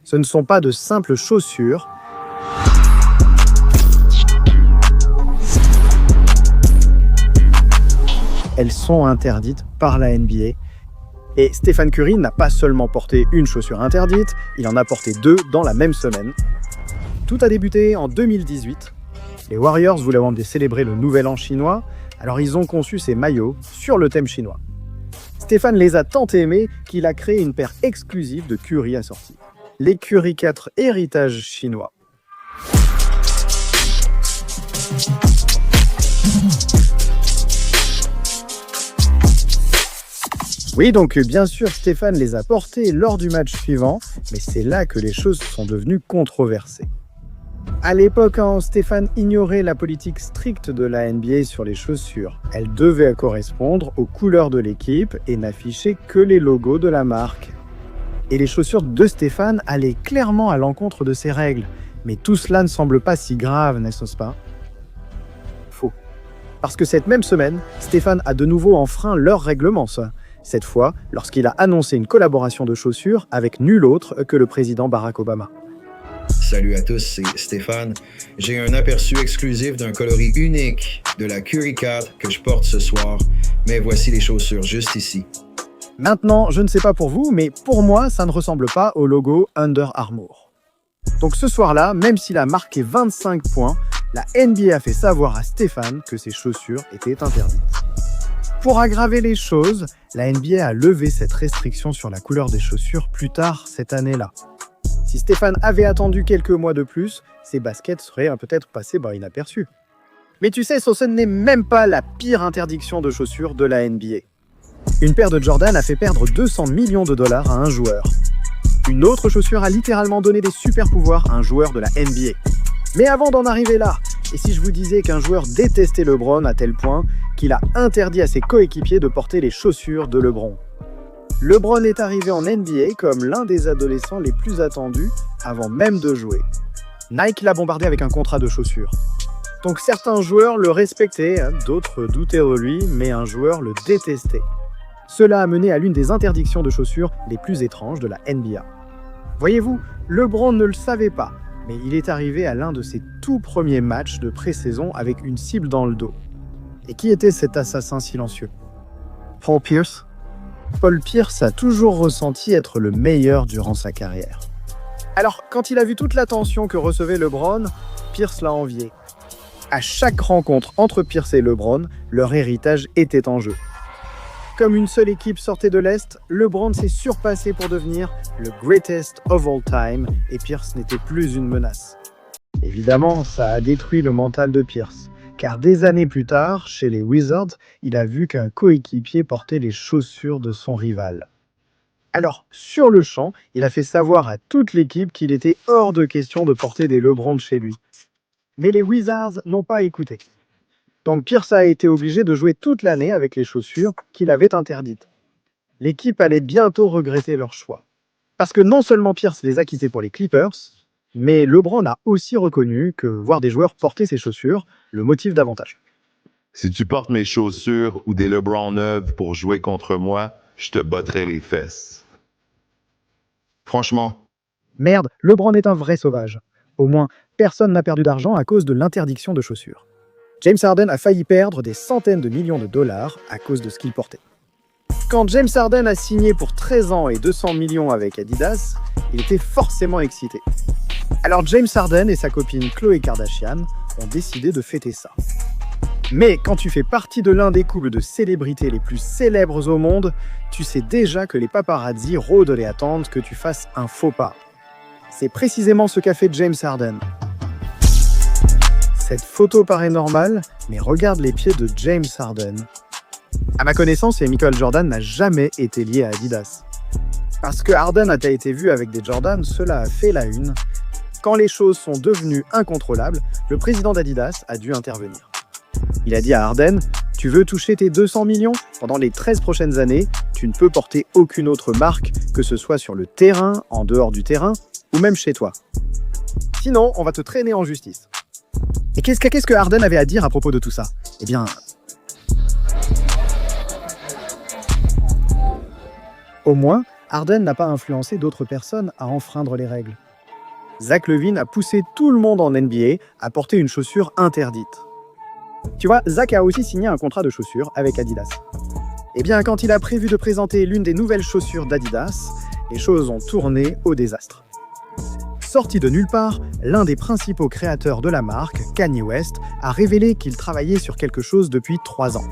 Ce ne sont pas de simples chaussures. Elles sont interdites par la NBA. Et Stephen Curry n'a pas seulement porté une chaussure interdite, il en a porté 2 dans la même semaine. Tout a débuté en 2018. Les Warriors voulaient célébrer le Nouvel An chinois, alors ils ont conçu ces maillots sur le thème chinois. Stephen les a tant aimés qu'il a créé une paire exclusive de Curry assorties. Les Curry 4 héritage chinois. Oui, donc bien sûr, Stephen les a portés lors du match suivant, mais c'est là que les choses sont devenues controversées. À l'époque, Stephen ignorait la politique stricte de la NBA sur les chaussures. Elles devaient correspondre aux couleurs de l'équipe et n'afficher que les logos de la marque. Et les chaussures de Stephen allaient clairement à l'encontre de ces règles. Mais tout cela ne semble pas si grave, n'est-ce pas? Faux. Parce que cette même semaine, Stephen a de nouveau enfreint leur règlement, ça. Cette fois, lorsqu'il a annoncé une collaboration de chaussures avec nul autre que le président Barack Obama. Salut à tous, c'est Stéphane. J'ai un aperçu exclusif d'un coloris unique de la Curry 4 que je porte ce soir, mais voici les chaussures juste ici. Maintenant, je ne sais pas pour vous, mais pour moi, ça ne ressemble pas au logo Under Armour. Donc ce soir-là, même s'il a marqué 25 points, la NBA a fait savoir à Stéphane que ses chaussures étaient interdites. Pour aggraver les choses, la NBA a levé cette restriction sur la couleur des chaussures plus tard cette année-là. Si Stephen avait attendu quelques mois de plus, ses baskets seraient peut-être passées inaperçues. Mais tu sais, ce n'est même pas la pire interdiction de chaussures de la NBA. Une paire de Jordan a fait perdre 200 millions de dollars à un joueur. Une autre chaussure a littéralement donné des super pouvoirs à un joueur de la NBA. Mais avant d'en arriver là, et si je vous disais qu'un joueur détestait LeBron à tel point qu'il a interdit à ses coéquipiers de porter les chaussures de LeBron? LeBron est arrivé en NBA comme l'un des adolescents les plus attendus avant même de jouer. Nike l'a bombardé avec un contrat de chaussures. Donc certains joueurs le respectaient, d'autres doutaient de lui, mais un joueur le détestait. Cela a mené à l'une des interdictions de chaussures les plus étranges de la NBA. Voyez-vous, LeBron ne le savait pas, mais il est arrivé à l'un de ses tout premiers matchs de pré-saison avec une cible dans le dos. Et qui était cet assassin silencieux? Paul Pierce? Paul Pierce a toujours ressenti être le meilleur durant sa carrière. Alors, quand il a vu toute l'attention que recevait LeBron, Pierce l'a envié. À chaque rencontre entre Pierce et LeBron, leur héritage était en jeu. Comme une seule équipe sortait de l'Est, LeBron s'est surpassé pour devenir le greatest of all time et Pierce n'était plus une menace. Évidemment, ça a détruit le mental de Pierce. Car des années plus tard, chez les Wizards, il a vu qu'un coéquipier portait les chaussures de son rival. Alors, sur le champ, il a fait savoir à toute l'équipe qu'il était hors de question de porter des LeBron chez lui. Mais les Wizards n'ont pas écouté. Donc Pierce a été obligé de jouer toute l'année avec les chaussures qu'il avait interdites. L'équipe allait bientôt regretter leur choix. Parce que non seulement Pierce les a quittés pour les Clippers, mais LeBron a aussi reconnu que voir des joueurs porter ses chaussures le motive davantage. Si tu portes mes chaussures ou des LeBron neuves pour jouer contre moi, je te botterai les fesses. Franchement. Merde, LeBron est un vrai sauvage. Au moins, personne n'a perdu d'argent à cause de l'interdiction de chaussures. James Harden a failli perdre des centaines de millions de dollars à cause de ce qu'il portait. Quand James Harden a signé pour 13 ans et 200 millions avec Adidas, il était forcément excité. Alors James Harden et sa copine Khloé Kardashian ont décidé de fêter ça. Mais quand tu fais partie de l'un des couples de célébrités les plus célèbres au monde, tu sais déjà que les paparazzi rôdent et attendent que tu fasses un faux pas. C'est précisément ce qu'a fait James Harden. Cette photo paraît normale, mais regarde les pieds de James Harden. À ma connaissance, Michael Jordan n'a jamais été lié à Adidas. Parce que Harden a été vu avec des Jordan, cela a fait la une. Quand les choses sont devenues incontrôlables, le président d'Adidas a dû intervenir. Il a dit à Harden « Tu veux toucher tes 200 millions? Pendant les 13 prochaines années, tu ne peux porter aucune autre marque, que ce soit sur le terrain, en dehors du terrain, ou même chez toi. Sinon, on va te traîner en justice. » Et qu'est-ce que Harden avait à dire à propos de tout ça? Eh bien... Au moins, Harden n'a pas influencé d'autres personnes à enfreindre les règles. Zach LaVine a poussé tout le monde en NBA à porter une chaussure interdite. Tu vois, Zach a aussi signé un contrat de chaussures avec Adidas. Eh bien, quand il a prévu de présenter l'une des nouvelles chaussures d'Adidas, les choses ont tourné au désastre. Sorti de nulle part, l'un des principaux créateurs de la marque, Kanye West, a révélé qu'il travaillait sur quelque chose depuis 3 ans.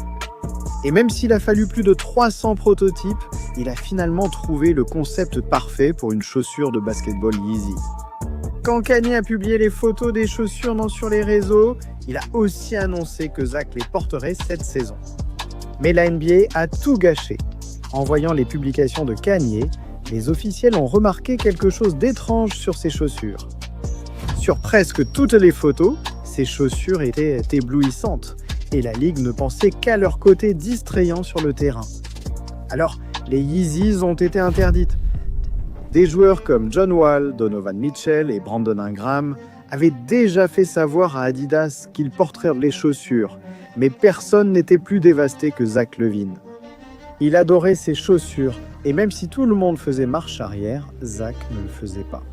Et même s'il a fallu plus de 300 prototypes, il a finalement trouvé le concept parfait pour une chaussure de basketball Yeezy. Quand Kanye a publié les photos des chaussures sur les réseaux, il a aussi annoncé que Zach les porterait cette saison. Mais la NBA a tout gâché. En voyant les publications de Kanye, les officiels ont remarqué quelque chose d'étrange sur ses chaussures. Sur presque toutes les photos, ces chaussures étaient éblouissantes et la ligue ne pensait qu'à leur côté distrayant sur le terrain. Alors, les Yeezys ont été interdites. Des joueurs comme John Wall, Donovan Mitchell et Brandon Ingram avaient déjà fait savoir à Adidas qu'ils porteraient les chaussures, mais personne n'était plus dévasté que Zach LaVine. Il adorait ses chaussures, et même si tout le monde faisait marche arrière, Zach ne le faisait pas.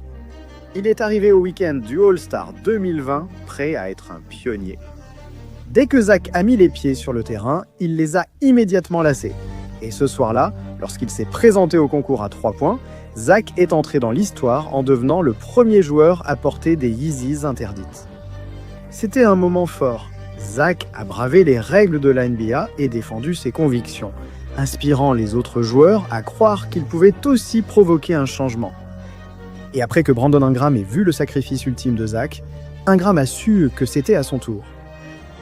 Il est arrivé au week-end du All-Star 2020, prêt à être un pionnier. Dès que Zach a mis les pieds sur le terrain, il les a immédiatement lacés. Et ce soir-là, lorsqu'il s'est présenté au concours à 3 points, Zach est entré dans l'histoire en devenant le premier joueur à porter des Yeezys interdites. C'était un moment fort. Zach a bravé les règles de la NBA et défendu ses convictions, inspirant les autres joueurs à croire qu'ils pouvaient aussi provoquer un changement. Et après que Brandon Ingram ait vu le sacrifice ultime de Zach, Ingram a su que c'était à son tour.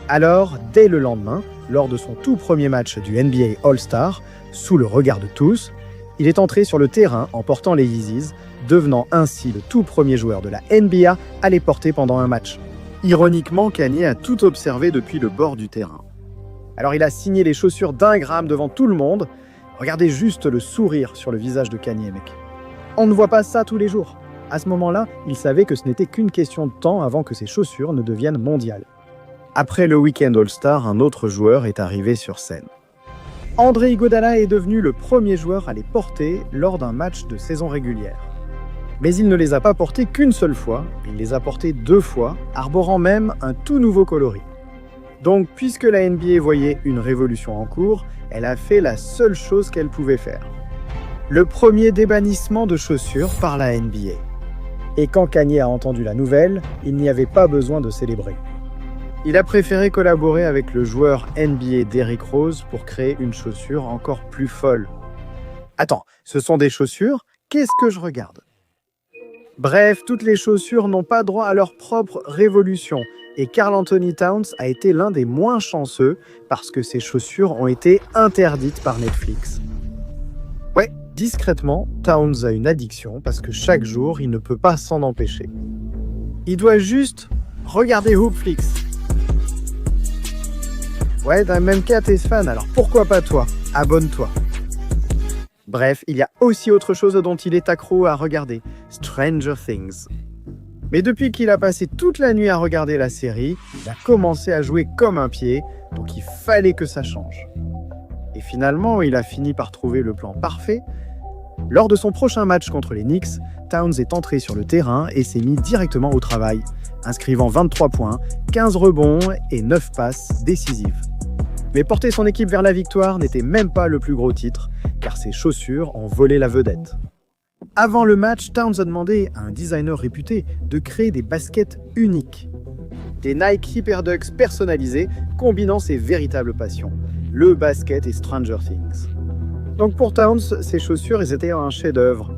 Alors, dès le lendemain, lors de son tout premier match du NBA All-Star, sous le regard de tous, il est entré sur le terrain en portant les Yeezys, devenant ainsi le tout premier joueur de la NBA à les porter pendant un match. Ironiquement, Kanye a tout observé depuis le bord du terrain. Alors il a signé les chaussures d'Ingram devant tout le monde. Regardez juste le sourire sur le visage de Kanye, mec. On ne voit pas ça tous les jours. À ce moment-là, il savait que ce n'était qu'une question de temps avant que ses chaussures ne deviennent mondiales. Après le week-end All-Star, un autre joueur est arrivé sur scène. André Iguodala est devenu le premier joueur à les porter lors d'un match de saison régulière. Mais il ne les a pas portés qu'une seule fois, il les a portés 2 fois, arborant même un tout nouveau coloris. Donc, puisque la NBA voyait une révolution en cours, elle a fait la seule chose qu'elle pouvait faire. Le premier débannissement de chaussures par la NBA. Et quand Kanye a entendu la nouvelle, il n'y avait pas besoin de célébrer. Il a préféré collaborer avec le joueur NBA Derrick Rose pour créer une chaussure encore plus folle. Attends, ce sont des chaussures? Qu'est-ce que je regarde? Bref, toutes les chaussures n'ont pas droit à leur propre révolution. Et Karl Anthony Towns a été l'un des moins chanceux parce que ses chaussures ont été interdites par Netflix. Ouais, discrètement, Towns a une addiction parce que chaque jour, il ne peut pas s'en empêcher. Il doit juste regarder Hoopflix. Ouais, d'un même cas, t'es fan, alors pourquoi pas toi? Abonne-toi. Bref, il y a aussi autre chose dont il est accro à regarder, Stranger Things. Mais depuis qu'il a passé toute la nuit à regarder la série, il a commencé à jouer comme un pied, donc il fallait que ça change. Et finalement, il a fini par trouver le plan parfait. Lors de son prochain match contre les Knicks, Towns est entré sur le terrain et s'est mis directement au travail, inscrivant 23 points, 15 rebonds et 9 passes décisives. Mais porter son équipe vers la victoire n'était même pas le plus gros titre, car ses chaussures ont volé la vedette. Avant le match, Towns a demandé à un designer réputé de créer des baskets uniques. Des Nike Hyperdux personnalisés combinant ses véritables passions, le basket et Stranger Things. Donc pour Towns, ces chaussures étaient un chef-d'œuvre.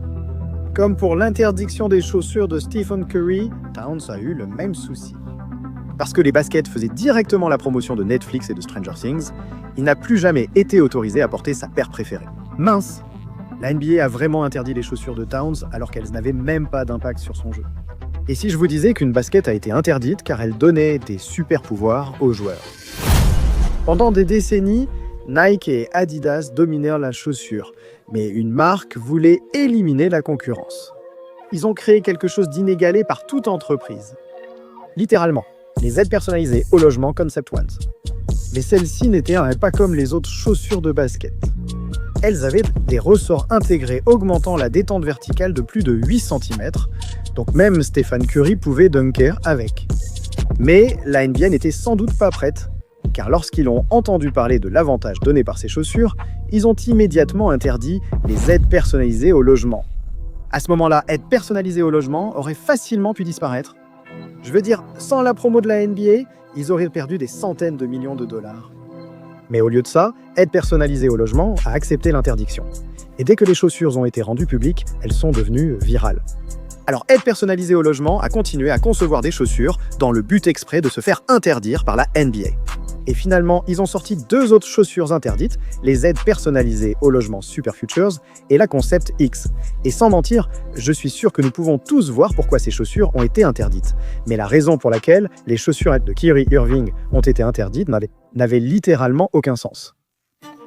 Comme pour l'interdiction des chaussures de Stephen Curry, Towns a eu le même souci. Parce que les baskets faisaient directement la promotion de Netflix et de Stranger Things, il n'a plus jamais été autorisé à porter sa paire préférée. Mince! La NBA a vraiment interdit les chaussures de Towns alors qu'elles n'avaient même pas d'impact sur son jeu. Et si je vous disais qu'une basket a été interdite car elle donnait des super pouvoirs aux joueurs? Pendant des décennies, Nike et Adidas dominèrent la chaussure, mais une marque voulait éliminer la concurrence. Ils ont créé quelque chose d'inégalé par toute entreprise. Littéralement, les aides personnalisées au logement Concept Ones. Mais celles-ci n'étaient pas comme les autres chaussures de basket. elles avaient des ressorts intégrés augmentant la détente verticale de plus de 8 cm, donc même Stephen Curry pouvait dunker avec. Mais la NBA n'était sans doute pas prête, car lorsqu'ils ont entendu parler de l'avantage donné par ces chaussures, ils ont immédiatement interdit les aides personnalisées au logement. À ce moment-là, aides personnalisées au logement auraient facilement pu disparaître. Je veux dire, sans la promo de la NBA, ils auraient perdu des centaines de millions de dollars. Mais au lieu de ça, Aide personnalisée au logement a accepté l'interdiction. Et dès que les chaussures ont été rendues publiques, elles sont devenues virales. Alors Aide personnalisée au logement a continué à concevoir des chaussures dans le but exprès de se faire interdire par la NBA. Et finalement, ils ont sorti 2 autres chaussures interdites, les aides personnalisées au logement Super Futures et la Concept X. Et sans mentir, je suis sûr que nous pouvons tous voir pourquoi ces chaussures ont été interdites. Mais la raison pour laquelle les chaussures de Kyrie Irving ont été interdites n'avait littéralement aucun sens.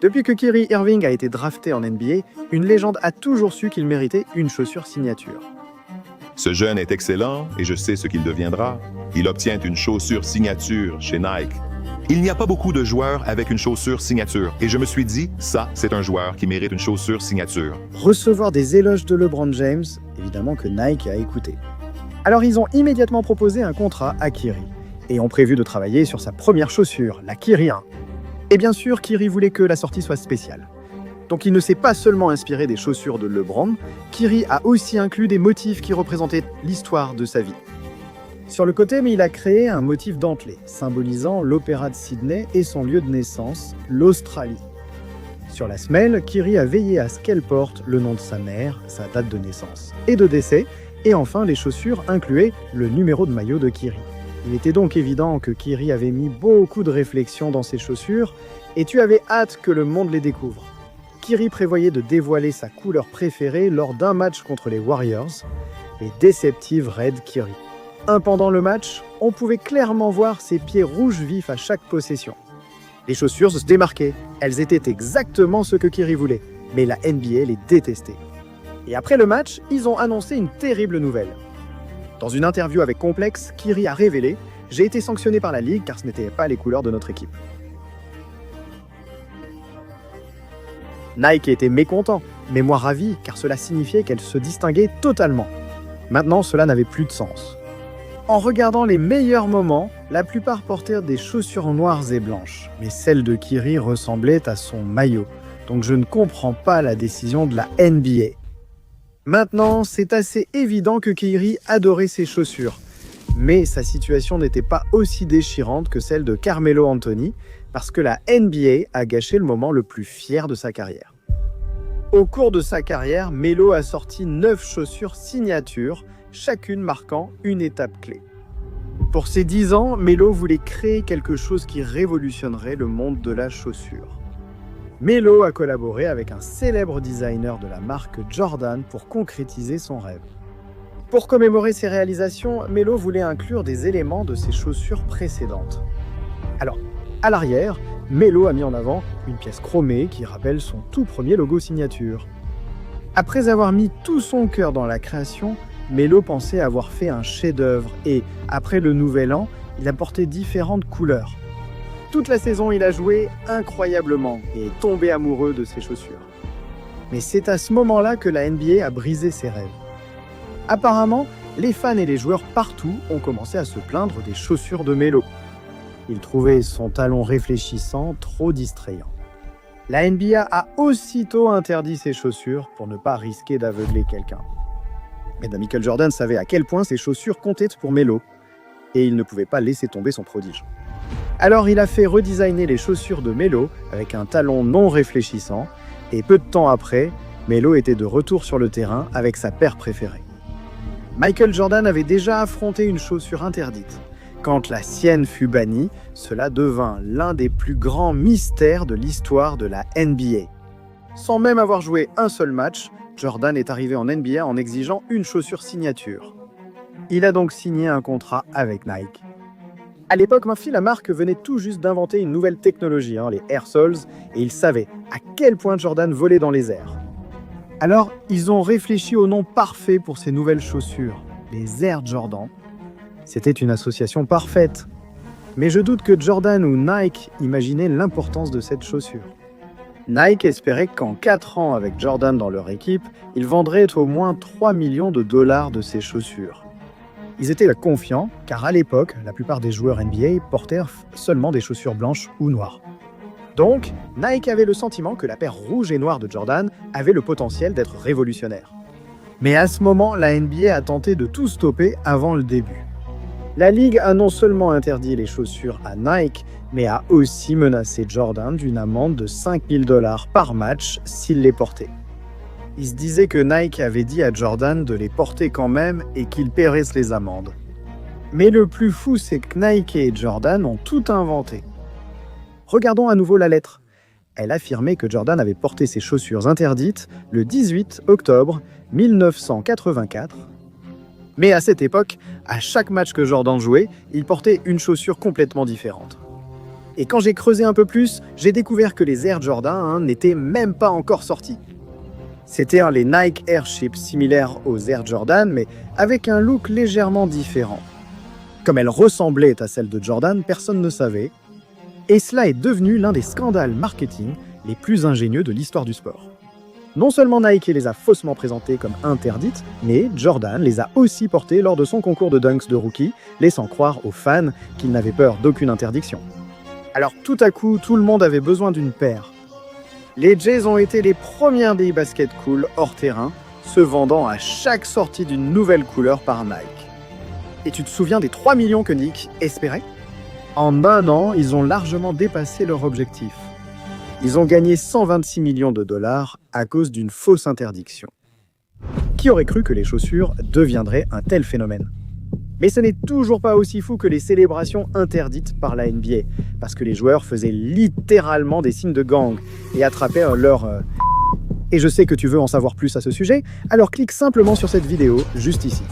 Depuis que Kyrie Irving a été drafté en NBA, une légende a toujours su qu'il méritait une chaussure signature. Ce jeune est excellent et je sais ce qu'il deviendra. Il obtient une chaussure signature chez Nike. Il n'y a pas beaucoup de joueurs avec une chaussure signature. Et je me suis dit, ça, c'est un joueur qui mérite une chaussure signature. Recevoir des éloges de LeBron James, évidemment que Nike a écouté. Alors ils ont immédiatement proposé un contrat à Kyrie et ont prévu de travailler sur sa première chaussure, la Kyrie 1. Et bien sûr, Kyrie voulait que la sortie soit spéciale. Donc il ne s'est pas seulement inspiré des chaussures de LeBron, Kyrie a aussi inclus des motifs qui représentaient l'histoire de sa vie. Sur le côté, mais il a créé un motif dentelé, symbolisant l'Opéra de Sydney et son lieu de naissance, l'Australie. Sur la semelle, Kyrie a veillé à ce qu'elle porte le nom de sa mère, sa date de naissance et de décès, et enfin les chaussures incluaient le numéro de maillot de Kyrie. Il était donc évident que Kyrie avait mis beaucoup de réflexion dans ses chaussures, et tu avais hâte que le monde les découvre. Kyrie prévoyait de dévoiler sa couleur préférée lors d'un match contre les Warriors, les Deceptive Red Kyrie. Pendant le match, on pouvait clairement voir ses pieds rouges vifs à chaque possession. Les chaussures se démarquaient, elles étaient exactement ce que Kyrie voulait, mais la NBA les détestait. Et après le match, ils ont annoncé une terrible nouvelle. Dans une interview avec Complex, Kyrie a révélé « J'ai été sanctionné par la Ligue car ce n'étaient pas les couleurs de notre équipe ». Nike était mécontent, mais moi ravi car cela signifiait qu'elle se distinguait totalement. Maintenant, cela n'avait plus de sens. En regardant les meilleurs moments, la plupart portèrent des chaussures noires et blanches, mais celle de Kyrie ressemblait à son maillot, donc je ne comprends pas la décision de la NBA. Maintenant, c'est assez évident que Kyrie adorait ses chaussures, mais sa situation n'était pas aussi déchirante que celle de Carmelo Anthony, parce que la NBA a gâché le moment le plus fier de sa carrière. Au cours de sa carrière, Melo a sorti 9 chaussures signature, chacune marquant une étape clé. Pour ses 10 ans, Melo voulait créer quelque chose qui révolutionnerait le monde de la chaussure. Melo a collaboré avec un célèbre designer de la marque Jordan pour concrétiser son rêve. Pour commémorer ses réalisations, Melo voulait inclure des éléments de ses chaussures précédentes. Alors, à l'arrière, Melo a mis en avant une pièce chromée qui rappelle son tout premier logo signature. Après avoir mis tout son cœur dans la création, Melo pensait avoir fait un chef-d'œuvre et, après le Nouvel An, il a porté différentes couleurs. Toute la saison, il a joué incroyablement et est tombé amoureux de ses chaussures. Mais c'est à ce moment-là que la NBA a brisé ses rêves. Apparemment, les fans et les joueurs partout ont commencé à se plaindre des chaussures de Melo. Ils trouvaient son talon réfléchissant trop distrayant. La NBA a aussitôt interdit ses chaussures pour ne pas risquer d'aveugler quelqu'un. Mais Michael Jordan savait à quel point ses chaussures comptaient pour Melo, et il ne pouvait pas laisser tomber son prodige. Alors il a fait redesigner les chaussures de Melo avec un talon non réfléchissant, et peu de temps après, Melo était de retour sur le terrain avec sa paire préférée. Michael Jordan avait déjà affronté une chaussure interdite. Quand la sienne fut bannie, cela devint l'un des plus grands mystères de l'histoire de la NBA. Sans même avoir joué un seul match, Jordan est arrivé en NBA en exigeant une chaussure signature. Il a donc signé un contrat avec Nike. À l'époque, la marque venait tout juste d'inventer une nouvelle technologie, les Air Soles, et ils savaient à quel point Jordan volait dans les airs. Alors, ils ont réfléchi au nom parfait pour ces nouvelles chaussures, les Air Jordan. C'était une association parfaite. Mais je doute que Jordan ou Nike imaginaient l'importance de cette chaussure. Nike espérait qu'en 4 ans avec Jordan dans leur équipe, ils vendraient au moins 3 millions de dollars de ces chaussures. Ils étaient confiants, car à l'époque, la plupart des joueurs NBA portèrent seulement des chaussures blanches ou noires. Donc, Nike avait le sentiment que la paire rouge et noire de Jordan avait le potentiel d'être révolutionnaire. Mais à ce moment, la NBA a tenté de tout stopper avant le début. La Ligue a non seulement interdit les chaussures à Nike, mais a aussi menacé Jordan d'une amende de 5 000 $ par match s'il les portait. Il se disait que Nike avait dit à Jordan de les porter quand même et qu'il paierait les amendes. Mais le plus fou, c'est que Nike et Jordan ont tout inventé. Regardons à nouveau la lettre. Elle affirmait que Jordan avait porté ses chaussures interdites le 18 octobre 1984. Mais à cette époque, à chaque match que Jordan jouait, il portait une chaussure complètement différente. Et quand j'ai creusé un peu plus, j'ai découvert que les Air Jordan n'étaient même pas encore sortis. C'était les Nike Airship similaires aux Air Jordan, mais avec un look légèrement différent. Comme elles ressemblaient à celles de Jordan, personne ne savait. Et cela est devenu l'un des scandales marketing les plus ingénieux de l'histoire du sport. Non seulement Nike les a faussement présentées comme interdites, mais Jordan les a aussi portées lors de son concours de dunks de rookie, laissant croire aux fans qu'il n'avait peur d'aucune interdiction. Alors tout à coup, tout le monde avait besoin d'une paire. Les Jays ont été les premières des baskets cool hors terrain, se vendant à chaque sortie d'une nouvelle couleur par Nike. Et tu te souviens des 3 millions que Nike espérait ? En un an, ils ont largement dépassé leur objectif. Ils ont gagné 126 millions de dollars à cause d'une fausse interdiction. Qui aurait cru que les chaussures deviendraient un tel phénomène ? Mais ce n'est toujours pas aussi fou que les célébrations interdites par la NBA, parce que les joueurs faisaient littéralement des signes de gang et attrapaient leur... Et je sais que tu veux en savoir plus à ce sujet, alors clique simplement sur cette vidéo juste ici.